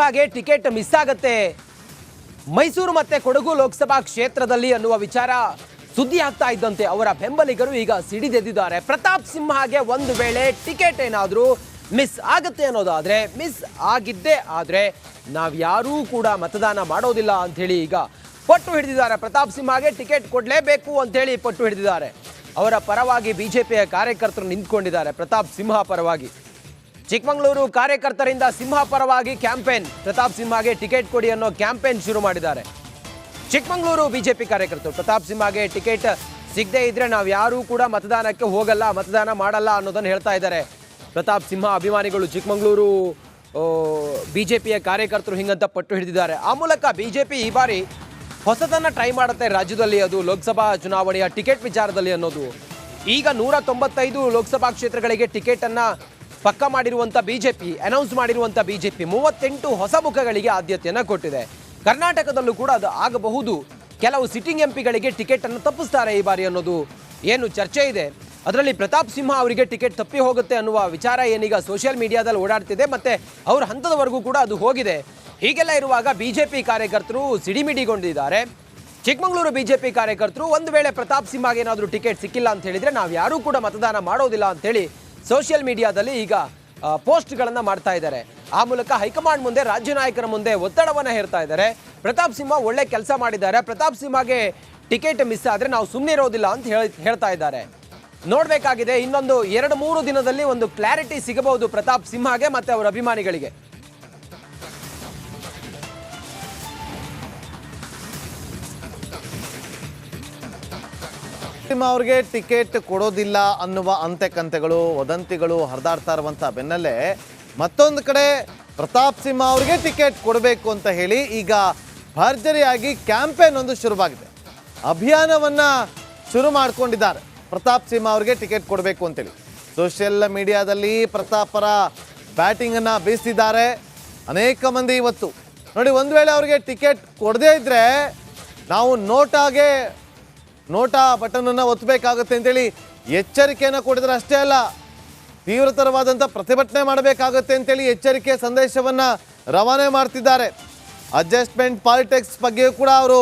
ಸಿಂಹಗೆ ticket miss ಆಗುತ್ತೆ ಮೈಸೂರು ಮತ್ತೆ ಕೊಡಗು ಲೋಕಸಭಾ ಕ್ಷೇತ್ರದಲ್ಲಿ ಅನ್ನುವ ವಿಚಾರ ಸುದ್ದಿ ಆಗ್ತಾ ಇದ್ದಂತೆ ಅವರ ಬೆಂಬಲಿಗರು ಈಗ ಸಿಡಿದೆದ್ದಿದ್ದಾರೆ. ಪ್ರತಾಪ್ ಸಿಂಹಗೆ ಒಂದು ವೇಳೆ ಟಿಕೆಟ್ ಏನಾದರೂ ಮಿಸ್ ಆಗುತ್ತೆ ಅನ್ನೋದಾದ್ರೆ, ಮಿಸ್ ಆಗಿದ್ದೇ ಆದ್ರೆ ನಾವ್ಯಾರೂ ಕೂಡ ಮತದಾನ ಮಾಡೋದಿಲ್ಲ ಅಂಥೇಳಿ ಈಗ ಪಟ್ಟು ಹಿಡಿದಿದ್ದಾರೆ. ಪ್ರತಾಪ್ ಸಿಂಹಗೆ ಟಿಕೆಟ್ ಕೊಡಲೇಬೇಕು ಅಂತೇಳಿ ಪಟ್ಟು ಹಿಡಿದಿದ್ದಾರೆ. ಅವರ ಪರವಾಗಿ ಬಿಜೆಪಿಯ ಕಾರ್ಯಕರ್ತರು ನಿಂತ್ಕೊಂಡಿದ್ದಾರೆ. ಪ್ರತಾಪ್ ಸಿಂಹ ಪರವಾಗಿ ಚಿಕ್ಕಮಗಳೂರು ಕಾರ್ಯಕರ್ತರಿಂದ ಸಿಂಹ ಪರವಾಗಿ ಕ್ಯಾಂಪೇನ್. ಪ್ರತಾಪ್ ಸಿಂಹಗೆ ಟಿಕೆಟ್ ಕೊಡಿ ಅನ್ನೋ ಕ್ಯಾಂಪೇನ್ ಶುರು ಮಾಡಿದ್ದಾರೆ ಚಿಕ್ಕಮಗಳೂರು ಬಿಜೆಪಿ ಕಾರ್ಯಕರ್ತರು. ಪ್ರತಾಪ್ ಸಿಂಹಗೆ ಟಿಕೆಟ್ ಸಿಗದೇ ಇದ್ರೆ ನಾವು ಯಾರೂ ಕೂಡ ಮತದಾನಕ್ಕೆ ಹೋಗಲ್ಲ, ಮತದಾನ ಮಾಡಲ್ಲ ಅನ್ನೋದನ್ನು ಹೇಳ್ತಾ ಇದ್ದಾರೆ ಪ್ರತಾಪ್ ಸಿಂಹ ಅಭಿಮಾನಿಗಳು. ಚಿಕ್ಕಮಗಳೂರು ಬಿಜೆಪಿಯ ಕಾರ್ಯಕರ್ತರು ಹಿಂಗಂತ ಪಟ್ಟು ಹಿಡಿದಿದ್ದಾರೆ. ಆ ಮೂಲಕ ಬಿಜೆಪಿ ಈ ಬಾರಿ ಹೊಸದನ್ನ ಟ್ರೈ ಮಾಡುತ್ತೆ ರಾಜ್ಯದಲ್ಲಿ, ಅದು ಲೋಕಸಭಾ ಚುನಾವಣೆಯ ಟಿಕೆಟ್ ವಿಚಾರದಲ್ಲಿ ಅನ್ನೋದು. ಈಗ 195 ಲೋಕಸಭಾ ಕ್ಷೇತ್ರಗಳಿಗೆ ಟಿಕೆಟ್ ಅನ್ನ ಪಕ್ಕ ಮಾಡಿರುವಂಥ ಬಿಜೆಪಿ, ಅನೌನ್ಸ್ ಮಾಡಿರುವಂಥ ಬಿಜೆಪಿ 38 ಹೊಸ ಮುಖಗಳಿಗೆ ಆದ್ಯತೆಯನ್ನು ಕೊಟ್ಟಿದೆ. ಕರ್ನಾಟಕದಲ್ಲೂ ಕೂಡ ಅದು ಆಗಬಹುದು. ಕೆಲವು ಸಿಟ್ಟಿಂಗ್ ಎಂಪಿಗಳಿಗೆ ಟಿಕೆಟ್ ಅನ್ನು ತಪ್ಪಿಸ್ತಾರೆ ಈ ಬಾರಿ ಅನ್ನೋದು ಏನು ಚರ್ಚೆ ಇದೆ. ಅದರಲ್ಲಿ ಪ್ರತಾಪ್ ಸಿಂಹ ಅವರಿಗೆ ಟಿಕೆಟ್ ತಪ್ಪಿ ಹೋಗುತ್ತೆ ಅನ್ನುವ ವಿಚಾರ ಏನೀಗ ಸೋಷಿಯಲ್ ಮೀಡಿಯಾದಲ್ಲಿ ಓಡಾಡ್ತಿದೆ, ಮತ್ತೆ ಅವ್ರ ಹಂತದವರೆಗೂ ಕೂಡ ಅದು ಹೋಗಿದೆ. ಹೀಗೆಲ್ಲ ಇರುವಾಗ ಬಿಜೆಪಿ ಕಾರ್ಯಕರ್ತರು ಸಿಡಿಮಿಡಿಗೊಂಡಿದ್ದಾರೆ. ಚಿಕ್ಕಮಗಳೂರು ಬಿಜೆಪಿ ಕಾರ್ಯಕರ್ತರು ಒಂದು ವೇಳೆ ಪ್ರತಾಪ್ ಸಿಂಹಗೆ ಏನಾದರೂ ಟಿಕೆಟ್ ಸಿಕ್ಕಿಲ್ಲ ಅಂತ ಹೇಳಿದ್ರೆ ನಾವು ಯಾರೂ ಕೂಡ ಮತದಾನ ಮಾಡೋದಿಲ್ಲ ಅಂತೇಳಿ ಸೋಷಿಯಲ್ ಮೀಡಿಯಾದಲ್ಲಿ ಈಗ ಪೋಸ್ಟ್ಗಳನ್ನು ಮಾಡ್ತಾ ಇದ್ದಾರೆ. ಆ ಮೂಲಕ ಹೈಕಮಾಂಡ್ ಮುಂದೆ, ರಾಜ್ಯ ನಾಯಕರ ಮುಂದೆ ಒತ್ತಡವನ್ನು ಹೇರ್ತಾ ಇದ್ದಾರೆ. ಪ್ರತಾಪ್ ಸಿಂಹ ಒಳ್ಳೆ ಕೆಲಸ ಮಾಡಿದ್ದಾರೆ, ಪ್ರತಾಪ್ ಸಿಂಹಗೆ ಟಿಕೆಟ್ ಮಿಸ್ ಆದರೆ ನಾವು ಸುಮ್ಮನೆ ಇರೋದಿಲ್ಲ ಅಂತ ಹೇಳ್ತಾ ಇದ್ದಾರೆ. ನೋಡಬೇಕಾಗಿದೆ, ಇನ್ನೊಂದು 2-3 ದಿನದಲ್ಲಿ ಒಂದು ಕ್ಲಾರಿಟಿ ಸಿಗಬಹುದು ಪ್ರತಾಪ್ ಸಿಂಹಗೆ ಮತ್ತೆ ಅವರ ಅಭಿಮಾನಿಗಳಿಗೆ. ಅವ್ರಿಗೆ ಟಿಕೆಟ್ ಕೊಡೋದಿಲ್ಲ ಅನ್ನುವ ಅಂತೆಕಂತೆಗಳು, ವದಂತಿಗಳು ಹರಿದಾಡ್ತಾ ಇರುವಂಥ ಬೆನ್ನಲ್ಲೇ ಮತ್ತೊಂದು ಕಡೆ ಪ್ರತಾಪ್ ಸಿಂಹ ಅವ್ರಿಗೆ ಟಿಕೆಟ್ ಕೊಡಬೇಕು ಅಂತ ಹೇಳಿ ಈಗ ಭರ್ಜರಿಯಾಗಿ ಕ್ಯಾಂಪೇನ್ ಒಂದು ಶುರುವಾಗಿದೆ. ಅಭಿಯಾನವನ್ನು ಶುರು ಮಾಡಿಕೊಂಡಿದ್ದಾರೆ. ಪ್ರತಾಪ್ ಸಿಂಹ ಅವ್ರಿಗೆ ಟಿಕೆಟ್ ಕೊಡಬೇಕು ಅಂತೇಳಿ ಸೋಷಿಯಲ್ ಮೀಡಿಯಾದಲ್ಲಿ ಪ್ರತಾಪರ ಬ್ಯಾಟಿಂಗನ್ನು ಬೀಸಿದ್ದಾರೆ ಅನೇಕ ಮಂದಿ. ಇವತ್ತು ನೋಡಿ, ಒಂದು ವೇಳೆ ಅವ್ರಿಗೆ ಟಿಕೆಟ್ ಕೊಡದೇ ಇದ್ದರೆ ನಾವು ನೋಟಾ ಬಟನನ್ನು ಒತ್ತಬೇಕಾಗುತ್ತೆ ಅಂತೇಳಿ ಎಚ್ಚರಿಕೆಯನ್ನು ಕೊಡಿದ್ರೆ ಅಷ್ಟೇ ಅಲ್ಲ, ತೀವ್ರತರವಾದಂಥ ಪ್ರತಿಭಟನೆ ಮಾಡಬೇಕಾಗುತ್ತೆ ಅಂತೇಳಿ ಎಚ್ಚರಿಕೆ ಸಂದೇಶವನ್ನು ರವಾನೆ ಮಾಡ್ತಿದ್ದಾರೆ. ಅಡ್ಜಸ್ಟ್ಮೆಂಟ್ ಪಾಲಿಟಿಕ್ಸ್ ಬಗ್ಗೆಯೂ ಕೂಡ ಅವರು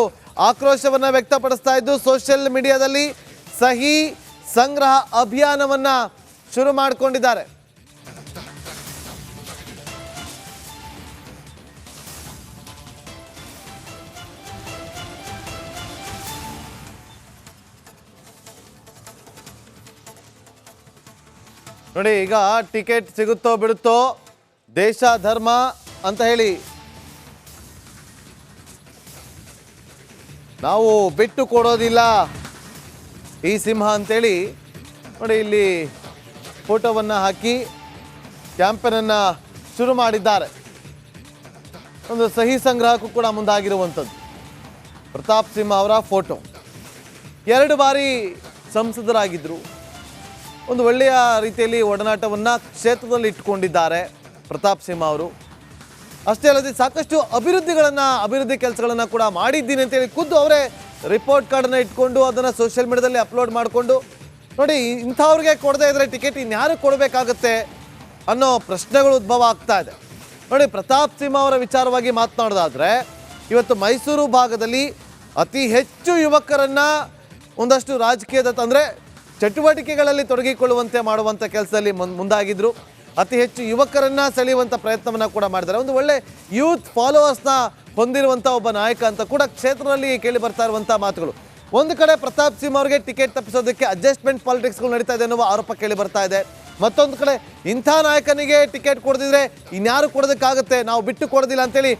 ಆಕ್ರೋಶವನ್ನು ವ್ಯಕ್ತಪಡಿಸ್ತಾ ಇದ್ದು ಸೋಷಿಯಲ್ ಮೀಡಿಯಾದಲ್ಲಿ ಸಹಿ ಸಂಗ್ರಹ ಅಭಿಯಾನವನ್ನು ಶುರು ಮಾಡಿಕೊಂಡಿದ್ದಾರೆ. ನೋಡಿ, ಈಗ ಟಿಕೆಟ್ ಸಿಗುತ್ತೋ ಬಿಡುತ್ತೋ, ದೇಶ ಧರ್ಮ ಅಂತ ಹೇಳಿ ನಾವು ಬಿಟ್ಟು ಕೊಡೋದಿಲ್ಲ ಈ ಸಿಂಹ ಅಂತೇಳಿ ನೋಡಿ ಇಲ್ಲಿ ಫೋಟೋವನ್ನು ಹಾಕಿ ಕ್ಯಾಂಪೇನನ್ನು ಶುರು ಮಾಡಿದ್ದಾರೆ. ಒಂದು ಸಹಿ ಸಂಗ್ರಹಕ್ಕೂ ಕೂಡ ಮುಂದಾಗಿರುವಂಥದ್ದು ಪ್ರತಾಪ್ ಸಿಂಹ ಅವರ ಫೋಟೋ. 2 ಬಾರಿ ಸಂಸದರಾಗಿದ್ದರು. ಒಂದು ಒಳ್ಳೆಯ ರೀತಿಯಲ್ಲಿ ಒಡನಾಟವನ್ನು ಕ್ಷೇತ್ರದಲ್ಲಿ ಇಟ್ಟುಕೊಂಡಿದ್ದಾರೆ ಪ್ರತಾಪ್ ಸಿಂಹ ಅವರು. ಅಷ್ಟೇ ಅಲ್ಲದೆ ಸಾಕಷ್ಟು ಅಭಿವೃದ್ಧಿ ಕೆಲಸಗಳನ್ನು ಕೂಡ ಮಾಡಿದ್ದೀನಿ ಅಂತೇಳಿ ಖುದ್ದು ಅವರೇ ರಿಪೋರ್ಟ್ ಕಾರ್ಡನ್ನು ಇಟ್ಕೊಂಡು ಅದನ್ನು ಸೋಷಿಯಲ್ ಮೀಡಿಯಾದಲ್ಲಿ ಅಪ್ಲೋಡ್ ಮಾಡಿಕೊಂಡು ನೋಡಿ, ಇಂಥವ್ರಿಗೆ ಕೊಡದೇ ಇದ್ದರೆ ಟಿಕೆಟ್ ಇನ್ಯಾರು ಕೊಡಬೇಕಾಗತ್ತೆ ಅನ್ನೋ ಪ್ರಶ್ನೆಗಳು ಉದ್ಭವ ಆಗ್ತಾ ಇದೆ. ನೋಡಿ, ಪ್ರತಾಪ್ ಸಿಂಹ ಅವರ ವಿಚಾರವಾಗಿ ಮಾತನಾಡೋದಾದರೆ ಇವತ್ತು ಮೈಸೂರು ಭಾಗದಲ್ಲಿ ಅತಿ ಹೆಚ್ಚು ಯುವಕರನ್ನು ಒಂದಷ್ಟು ರಾಜಕೀಯದ ಅಂದರೆ ಚಟುವಟಿಕೆಗಳಲ್ಲಿ ತೊಡಗಿಕೊಳ್ಳುವಂತೆ ಮಾಡುವಂಥ ಕೆಲಸದಲ್ಲಿ ಮುಂದಾಗಿದ್ದರು. ಅತಿ ಹೆಚ್ಚು ಯುವಕರನ್ನು ಸೆಳೆಯುವಂಥ ಪ್ರಯತ್ನವನ್ನು ಕೂಡ ಮಾಡಿದ್ದಾರೆ. ಒಂದು ಒಳ್ಳೆ ಯೂತ್ ಫಾಲೋವರ್ಸ್ನ ಹೊಂದಿರುವಂಥ ಒಬ್ಬ ನಾಯಕ ಅಂತ ಕೂಡ ಕ್ಷೇತ್ರದಲ್ಲಿ ಕೇಳಿ ಬರ್ತಾ ಇರುವಂಥ ಮಾತುಗಳು. ಒಂದು ಕಡೆ ಪ್ರತಾಪ್ ಸಿಂಹ ಅವರಿಗೆ ಟಿಕೆಟ್ ತಪ್ಪಿಸೋದಕ್ಕೆ ಅಡ್ಜಸ್ಟ್ಮೆಂಟ್ ಪಾಲಿಟಿಕ್ಸ್ಗಳು ನಡೀತಾ ಇದೆ ಅನ್ನುವ ಆರೋಪ ಕೇಳಿ ಬರ್ತಾ ಇದೆ. ಮತ್ತೊಂದು ಕಡೆ ಇಂಥ ನಾಯಕನಿಗೆ ಟಿಕೆಟ್ ಕೊಡದಿದ್ರೆ ಇನ್ಯಾರು ಕೊಡೋದಕ್ಕಾಗುತ್ತೆ, ನಾವು ಬಿಟ್ಟು ಕೊಡೋದಿಲ್ಲ ಅಂತೇಳಿ